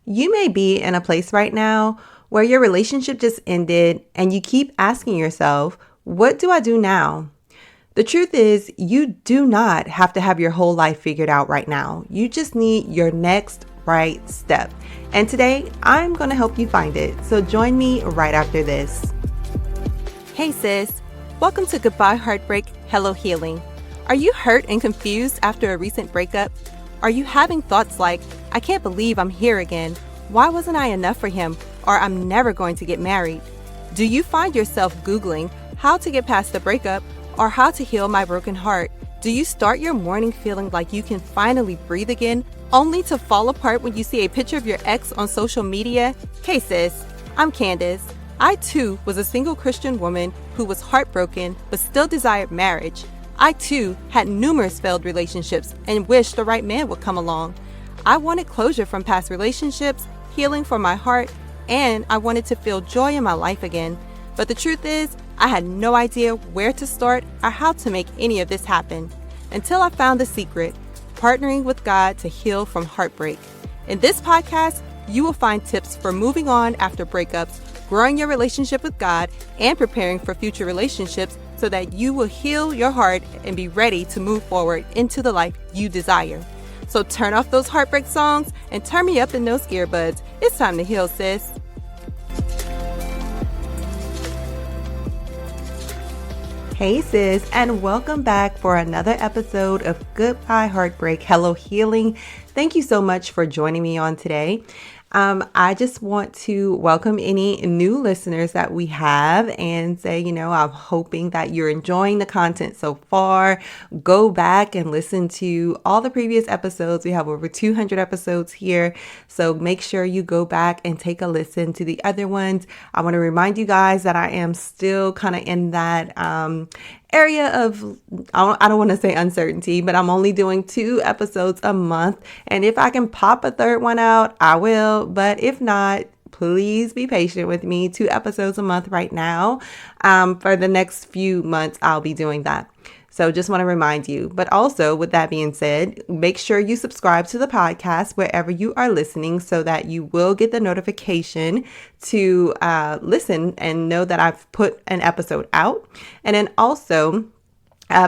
You may be in a place right now where your relationship just ended and you keep asking yourself, what do I do now? The truth is, you do not have to have your whole life figured out right now. You just need your next right step. And today, I'm going to help you find it. So join me right after this. Hey sis, welcome to Goodbye Heartbreak, Hello Healing. Are you hurt and confused after a recent breakup? Are you having thoughts like, I can't believe I'm here again. Why wasn't I enough for him? Or I'm never going to get married. Do you find yourself Googling how to get past the breakup or how to heal my broken heart? Do you start your morning feeling like you can finally breathe again, only to fall apart when you see a picture of your ex on social media? Hey sis, I'm Candace. I too was a single Christian woman who was heartbroken but still desired marriage. I too had numerous failed relationships and wished the right man would come along. I wanted closure from past relationships, healing for my heart, and I wanted to feel joy in my life again. But the truth is, I had no idea where to start or how to make any of this happen until I found the secret, partnering with God to heal from heartbreak. In this podcast, you will find tips for moving on after breakups, growing your relationship with God, and preparing for future relationships so that you will heal your heart and be ready to move forward into the life you desire. So turn off those heartbreak songs and turn me up in those earbuds. It's time to heal, sis. Hey sis, and welcome back for another episode of Goodbye Heartbreak, Hello Healing. Thank you so much for joining me on today. I just want to welcome any new listeners that we have and say, I'm hoping that you're enjoying the content so far. Go back and listen to all the previous episodes. We have over 200 episodes here. So make sure you go back and take a listen to the other ones. I want to remind you guys that I am still kind of in that area of, I don't want to say uncertainty, but I'm only doing 2 episodes a month. And if I can pop a third one out, I will. But if not, please be patient with me. 2 episodes a month right now. For the next few months, I'll be doing that. So just want to remind you. But also, with that being said, make sure you subscribe to the podcast wherever you are listening so that you will get the notification to listen and know that I've put an episode out. And then also,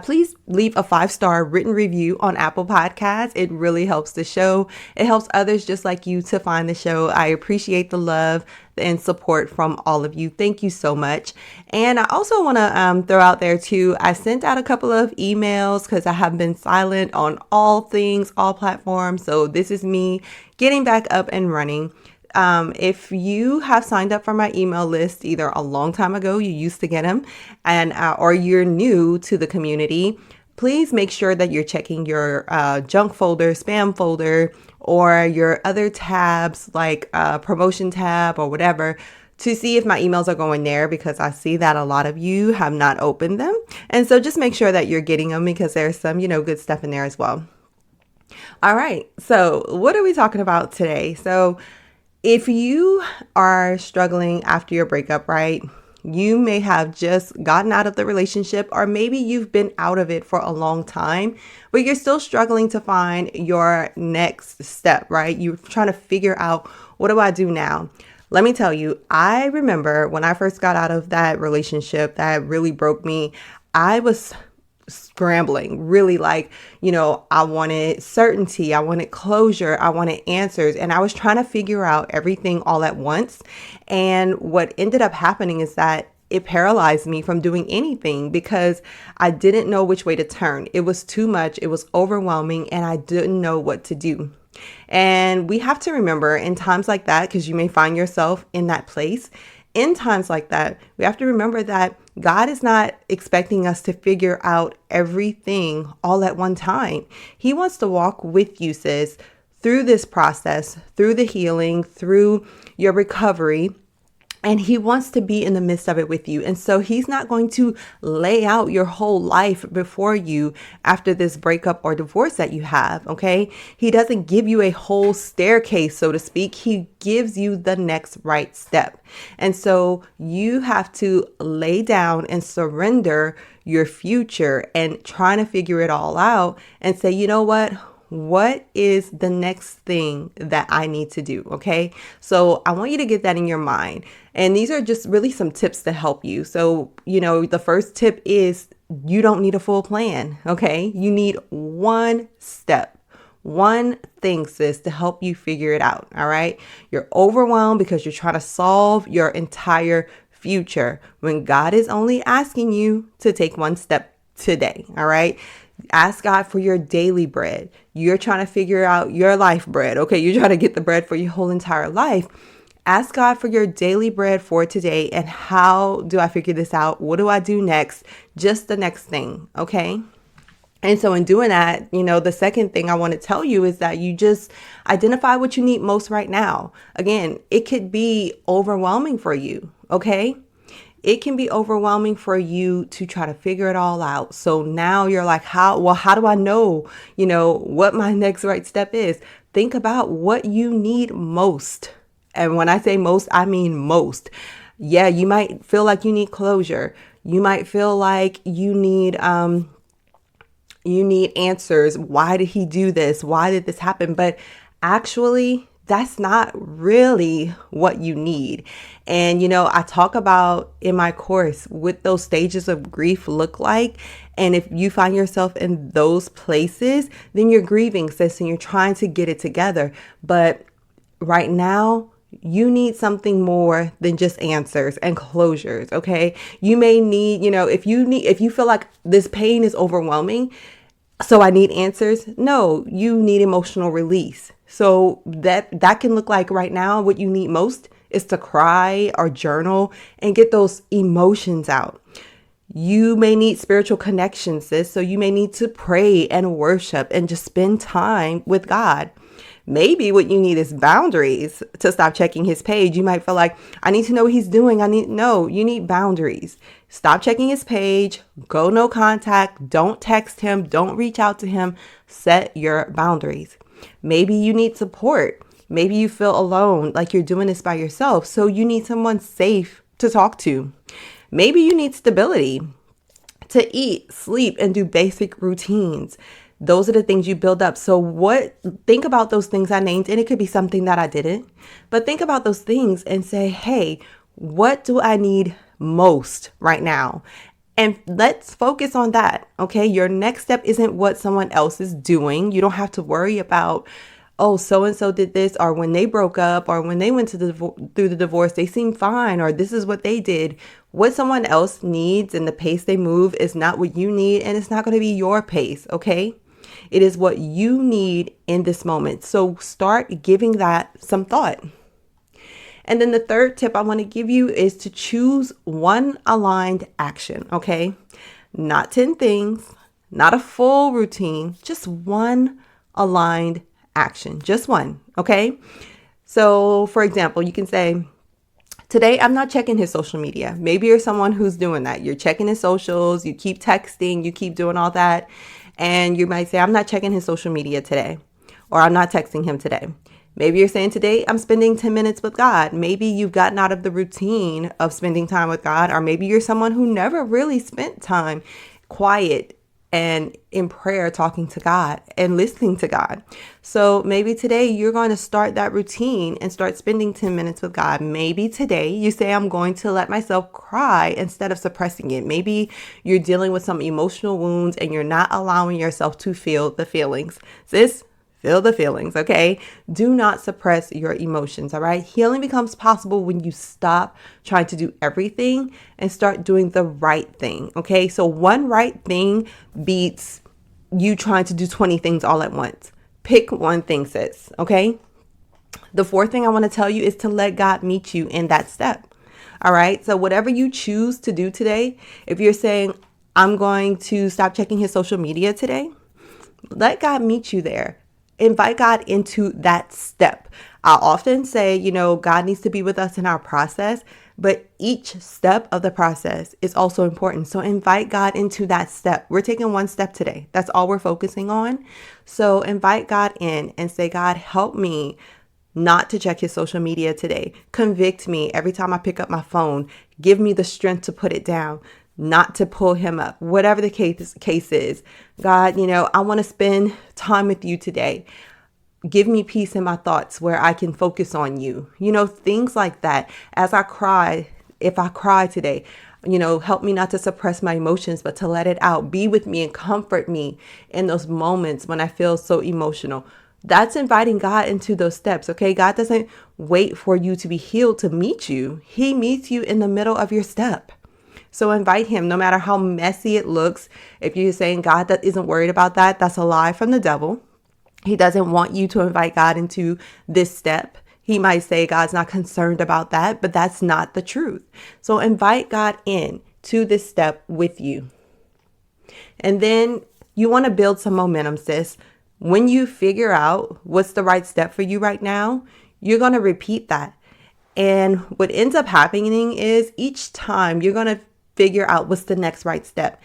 please leave a 5-star written review on Apple Podcasts. It really helps the show. It helps others just like you to find the show. I appreciate the love and support from all of you. Thank you so much. And I also want to throw out there too, I sent out a couple of emails because I have been silent on all things, all platforms. So this is me getting back up and running. If you have signed up for my email list, either a long time ago, you used to get them, and or you're new to the community, please make sure that you're checking your junk folder, spam folder, or your other tabs like promotion tab or whatever to see if my emails are going there, because I see that a lot of you have not opened them. And so just make sure that you're getting them because there's some, good stuff in there as well. All right. So what are we talking about today? So if you are struggling after your breakup, right, you may have just gotten out of the relationship, or maybe you've been out of it for a long time, but you're still struggling to find your next step, right? You're trying to figure out, what do I do now? Let me tell you, I remember when I first got out of that relationship that really broke me, I was scrambling, really I wanted certainty, I wanted closure, I wanted answers, and I was trying to figure out everything all at once. And what ended up happening is that it paralyzed me from doing anything because I didn't know which way to turn. It was too much, it was overwhelming, and I didn't know what to do. And we have to remember in times like that, because you may find yourself in that place, in times like that, we have to remember that God is not expecting us to figure out everything all at one time. He wants to walk with you, sis, through this process, through the healing, through your recovery. And he wants to be in the midst of it with you. And so he's not going to lay out your whole life before you after this breakup or divorce that you have. Okay. He doesn't give you a whole staircase, so to speak. He gives you the next right step. And so you have to lay down and surrender your future and trying to figure it all out and say, you know what? What is the next thing that I need to do? Okay. So I want you to get that in your mind. And these are just really some tips to help you. So, the first tip is you don't need a full plan. Okay. You need one step. One thing, sis, to help you figure it out. All right. You're overwhelmed because you're trying to solve your entire future when God is only asking you to take one step today. All right. Ask God for your daily bread. You're trying to figure out your life bread. Okay. You're trying to get the bread for your whole entire life. Ask God for your daily bread for today. And how do I figure this out? What do I do next? Just the next thing. Okay. And so in doing that, the second thing I want to tell you is that you just identify what you need most right now. Again, it could be overwhelming for you. Okay. It can be overwhelming for you to try to figure it all out. So now you're like, how do I know, what my next right step is? Think about what you need most. And when I say most, I mean most. Yeah, you might feel like you need closure. You might feel like you need answers. Why did he do this? Why did this happen? But actually, that's not really what you need. And, I talk about in my course what those stages of grief look like. And if you find yourself in those places, then you're grieving, sis, and you're trying to get it together. But right now, you need something more than just answers and closures. Okay. You may need, if you feel like this pain is overwhelming, so I need answers. No, you need emotional release. So that can look like right now, what you need most is to cry or journal and get those emotions out. You may need spiritual connection, sis. So you may need to pray and worship and just spend time with God. Maybe what you need is boundaries to stop checking his page. You might feel like, I need to know what he's doing. You need boundaries. Stop checking his page. Go no contact. Don't text him. Don't reach out to him. Set your boundaries. Maybe you need support. Maybe you feel alone, like you're doing this by yourself. So you need someone safe to talk to. Maybe you need stability to eat, sleep, and do basic routines. Those are the things you build up. So think about those things I named, and it could be something that I didn't, but think about those things and say, hey, what do I need most right now? And let's focus on that. Okay. Your next step isn't what someone else is doing. You don't have to worry about, oh, so-and-so did this, or when they broke up, or when they went through the divorce, they seemed fine, or this is what they did. What someone else needs and the pace they move is not what you need, and it's not going to be your pace. Okay. It is what you need in this moment. So start giving that some thought. And then the third tip I want to give you is to choose one aligned action. Okay. Not 10 things, not a full routine, just one aligned action, just one. Okay. So for example, you can say, today, I'm not checking his social media. Maybe you're someone who's doing that. You're checking his socials, you keep texting, you keep doing all that. And you might say, I'm not checking his social media today, or I'm not texting him today. Maybe you're saying today, I'm spending 10 minutes with God. Maybe you've gotten out of the routine of spending time with God, or maybe you're someone who never really spent time quiet and in prayer, talking to God and listening to God. So maybe today you're going to start that routine and start spending 10 minutes with God. Maybe today you say, I'm going to let myself cry instead of suppressing it. Maybe you're dealing with some emotional wounds and you're not allowing yourself to feel the feelings. Sis, feel the feelings, okay? Do not suppress your emotions, all right? Healing becomes possible when you stop trying to do everything and start doing the right thing, okay? So one right thing beats you trying to do 20 things all at once. Pick one thing, sis, okay? The fourth thing I want to tell you is to let God meet you in that step, all right? So whatever you choose to do today, if you're saying, I'm going to stop checking his social media today, let God meet you there. Invite God into that step. I often say, God needs to be with us in our process, but each step of the process is also important. So invite God into that step. We're taking one step today. That's all we're focusing on. So invite God in and say, God, help me not to check his social media today. Convict me every time I pick up my phone. Give me the strength to put it down. not to pull him up, whatever the case is. God, I want to spend time with you today. Give me peace in my thoughts where I can focus on you. Things like that. As I cry, if I cry today, help me not to suppress my emotions, but to let it out. Be with me and comfort me in those moments when I feel so emotional. That's inviting God into those steps, okay? God doesn't wait for you to be healed to meet you. He meets you in the middle of your step. So invite him, no matter how messy it looks. If you're saying God that isn't worried about that, that's a lie from the devil. He doesn't want you to invite God into this step. He might say God's not concerned about that, but that's not the truth. So invite God in to this step with you. And then you want to build some momentum, sis. When you figure out what's the right step for you right now, you're going to repeat that. And what ends up happening is each time you're going to figure out what's the next right step.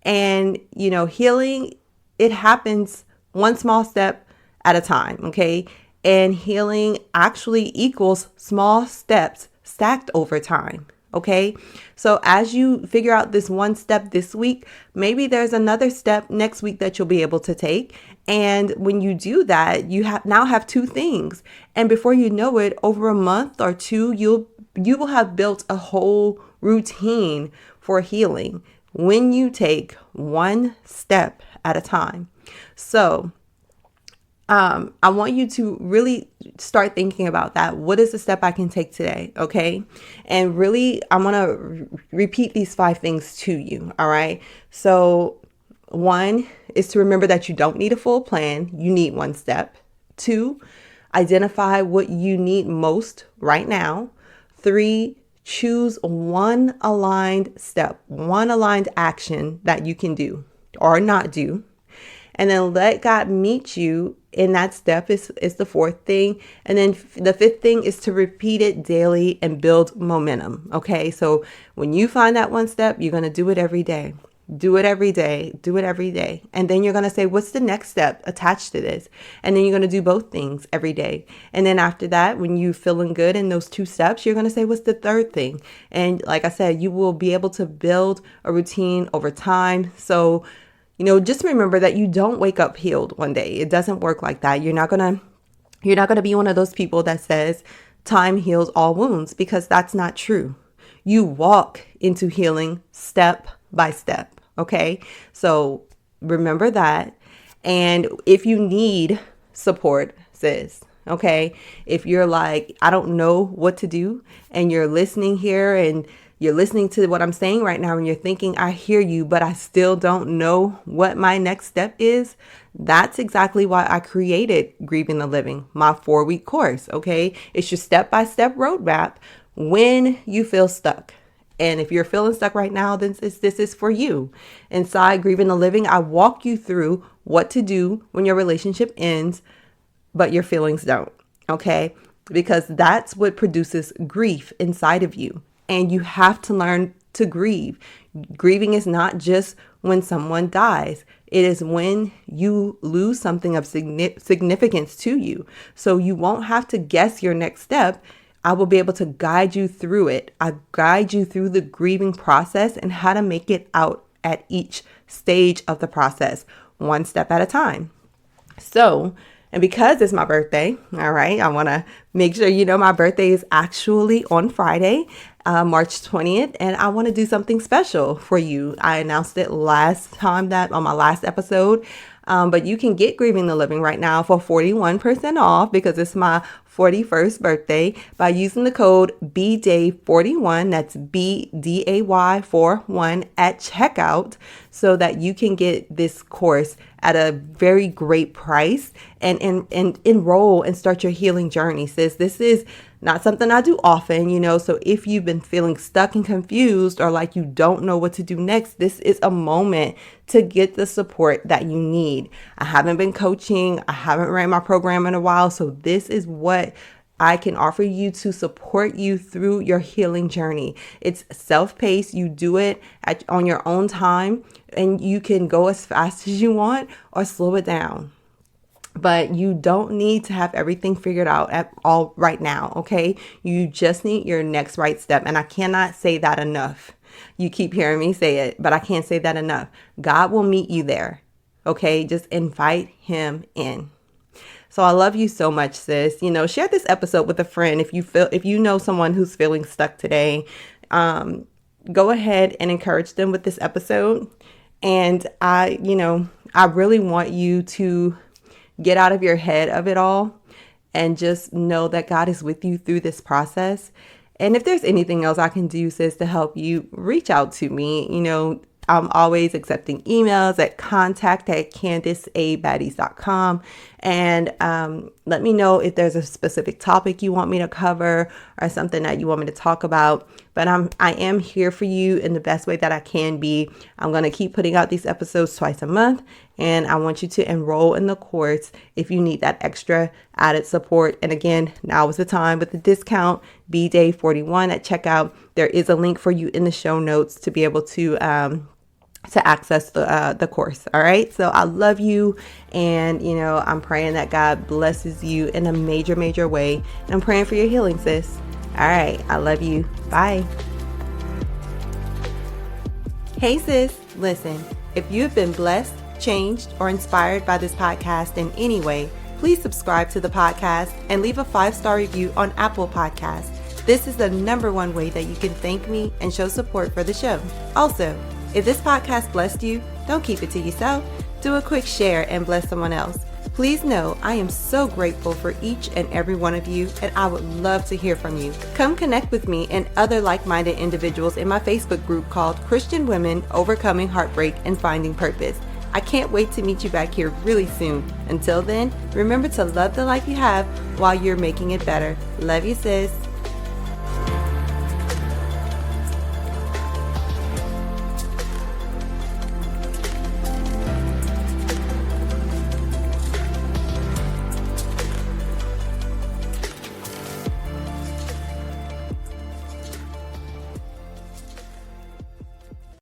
And, healing, it happens one small step at a time, okay? And healing actually equals small steps stacked over time, okay? So as you figure out this one step this week, maybe there's another step next week that you'll be able to take. And when you do that, you now have two things. And before you know it, over a month or two, you will have built a whole routine for healing when you take one step at a time. So I want you to really start thinking about that. What is the step I can take today? Okay. And really, I want to repeat these 5 things to you. All right. So 1 is to remember that you don't need a full plan. You need one step. 2, identify what you need most right now. 3, choose one aligned step, one aligned action that you can do or not do. And then let God meet you in that step is the 4th thing. And then the 5th thing is to repeat it daily and build momentum. Okay. So when you find that one step, you're going to do it every day. Do it every day. Do it every day. And then you're going to say, what's the next step attached to this? And then you're going to do both things every day. And then after that, when you're feeling good in those 2 steps, you're going to say, what's the 3rd thing? And like I said, you will be able to build a routine over time. So, just remember that you don't wake up healed one day. It doesn't work like that. You're not going to be one of those people that says time heals all wounds, because that's not true. You walk into healing step by step. Okay. So remember that. And if you need support, sis, okay, if you're like, I don't know what to do, and you're listening here and you're listening to what I'm saying right now and you're thinking, I hear you, but I still don't know what my next step is. That's exactly why I created Grieving the Living, my 4-week course. Okay. It's your step-by-step roadmap when you feel stuck. And if you're feeling stuck right now, then this is for you. Inside Grieving the Living, I walk you through what to do when your relationship ends, but your feelings don't. Okay. Because that's what produces grief inside of you. And you have to learn to grieve. Grieving is not just when someone dies. It is when you lose something of significance to you. So you won't have to guess your next step. I will be able to guide you through it. I guide you through the grieving process and how to make it out at each stage of the process, one step at a time. So, and because it's my birthday, all right, I want to make sure you know my birthday is actually on Friday, March 20th, and I want to do something special for you. I announced it last time that on my last episode, but you can get Grieving the Living right now for 41% off because it's my 41st birthday by using the code BDAY41, that's BDAY41 at checkout, so that you can get this course at a very great price and enroll and start your healing journey. Sis, this is not something I do often, so if you've been feeling stuck and confused or like you don't know what to do next, this is a moment to get the support that you need. I haven't been coaching. I haven't ran my program in a while. So this is what I can offer you to support you through your healing journey. It's self-paced. You do it on your own time, and you can go as fast as you want or slow it down. But you don't need to have everything figured out at all right now, okay? You just need your next right step. And I cannot say that enough. You keep hearing me say it, but I can't say that enough. God will meet you there. Okay, just invite him in. So I love you so much, sis. Share this episode with a friend if you know someone who's feeling stuck today. Go ahead and encourage them with this episode. And I really want you to get out of your head of it all and just know that God is with you through this process. And if there's anything else I can do, sis, to help you, reach out to me. I'm always accepting emails at contact@candiceabaddies.com. And let me know if there's a specific topic you want me to cover or something that you want me to talk about. But I am here for you in the best way that I can be. I'm going to keep putting out these episodes twice a month. And I want you to enroll in the course if you need that extra added support. And again, now is the time with the discount, BDay41 at checkout. There is a link for you in the show notes to be able to access the course. All right. So I love you. And, I'm praying that God blesses you in a major, major way. And I'm praying for your healing, sis. All right. I love you. Bye. Hey, sis. Listen, if you've been blessed, changed, or inspired by this podcast in any way, please subscribe to the podcast and leave a 5-star review on Apple Podcasts. This is the #1 way that you can thank me and show support for the show. Also, if this podcast blessed you, don't keep it to yourself. Do a quick share and bless someone else. Please know I am so grateful for each and every one of you, and I would love to hear from you. Come connect with me and other like-minded individuals in my Facebook group called Christian Women Overcoming Heartbreak and Finding Purpose. I can't wait to meet you back here really soon. Until then, remember to love the life you have while you're making it better. Love you, sis.